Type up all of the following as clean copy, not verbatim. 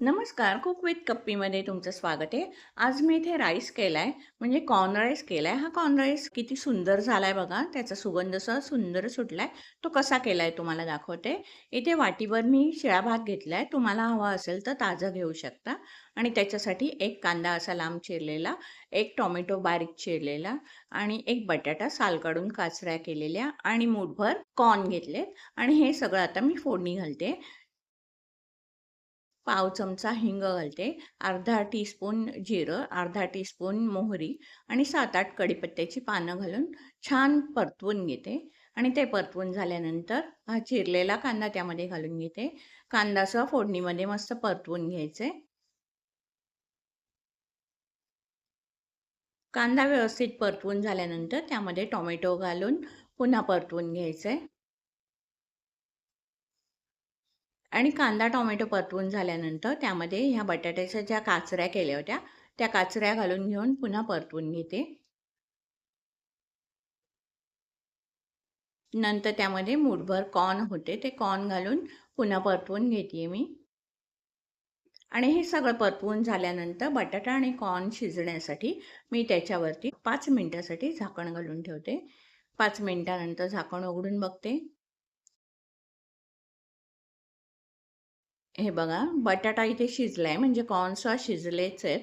नमस्कार, cook with कप्पीमध्ये तुमचं स्वागत आहे. आज मी इथे राईस केलाय, म्हणजे कॉर्न राईस केलाय. हा कॉर्न राईस किती सुंदर झालाय बघा. त्याचा सुगंध असा सुंदर सुटलाय. तो कसा केलाय तुम्हाला दाखवते. इथे वाटीभर मी शिळा भात घेतलाय. तुम्हाला हवा असेल तर ताजा घेऊ शकता. आणि त्याच्यासाठी एक कांदा असा लांब चिरलेला, एक टोमॅटो बारीक चिरलेला आणि एक बटाटा साल काढून काचऱ्या केलेल्या आणि मूठभर कॉर्न घेतले. आणि हे सगळं आता मी फोडणी घालते. पाव चमचा हिंग घालते, अर्धा टीस्पून जिरं, अर्धा टीस्पून मोहरी आणि 7-8 कढीपत्त्याची पानं घालून छान परतवून घेते. आणि ते परतवून झाल्यानंतर हा चिरलेला कांदा त्यामध्ये घालून घेते. कांदासह फोडणीमध्ये मस्त परतवून घ्यायचे. कांदा व्यवस्थित परतवून झाल्यानंतर त्यामध्ये टोमॅटो घालून पुन्हा परतवून घ्यायचे. आणि कांदा टोमॅटो परतवून झाल्यानंतर त्यामध्ये ह्या बटाट्याच्या ज्या काचऱ्या केल्या होत्या, त्या काचऱ्या घालून घेऊन पुन्हा परतवून घेते. नंतर त्यामध्ये मूठभर कॉर्न होते, ते कॉर्न घालून पुन्हा परतवून घेते मी. आणि हे सगळं परतवून झाल्यानंतर बटाटा आणि कॉर्न शिजण्यासाठी मी त्याच्यावरती 5 मिनिटासाठी झाकण घालून ठेवते. 5 मिनिटानंतर झाकण उघडून बघते. हे बघा, बटाटा इथे शिजलाय, म्हणजे कॉर्नसुद्धा शिजलेच आहेत.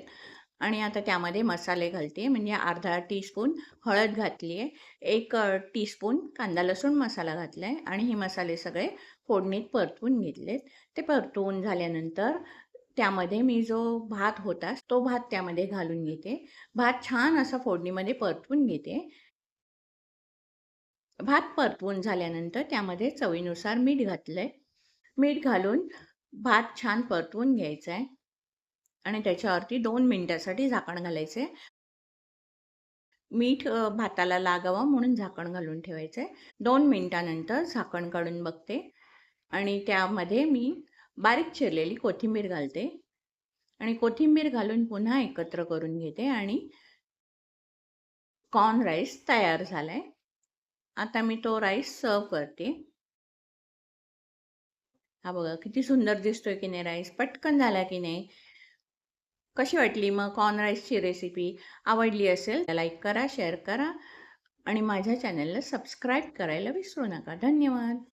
आणि आता त्यामध्ये मसाले घालते. म्हणजे अर्धा टीस्पून हळद घातली आहे, एक टीस्पून कांदा लसूण मसाला घातला आहे आणि हे मसाले सगळे फोडणीत परतवून घेतलेत. ते परतवून झाल्यानंतर त्यामध्ये मी जो भात होता तो भात त्यामध्ये घालून घेते. भात छान असा फोडणीमध्ये परतवून घेते. भात परतवून झाल्यानंतर त्यामध्ये चवीनुसार मीठ घातलंय. मीठ घालून भात छान परतवून घ्यायचा आहे. आणि त्याच्यावरती 2 मिनिटासाठी झाकण घालायचे. मीठ भाताला लागावं म्हणून झाकण घालून ठेवायचे. 2 मिनिटानंतर झाकण काढून बघते आणि त्यामध्ये मी बारीक चिरलेली कोथिंबीर घालते आणि कोथिंबीर घालून पुन्हा एकत्र करून घेते आणि कॉर्न राईस तयार झालाय. आता मी तो राईस सर्व्ह करते. हा बघा किती सुंदर दिसतोय की नाही राईस. पटकन झाला की नाही. कशी वाटली मग कॉर्न राईसची रेसिपी? आवडली असेल तर लाईक करा, शेअर करा आणि माझ्या चॅनलला सबस्क्राईब करायला विसरू नका. धन्यवाद.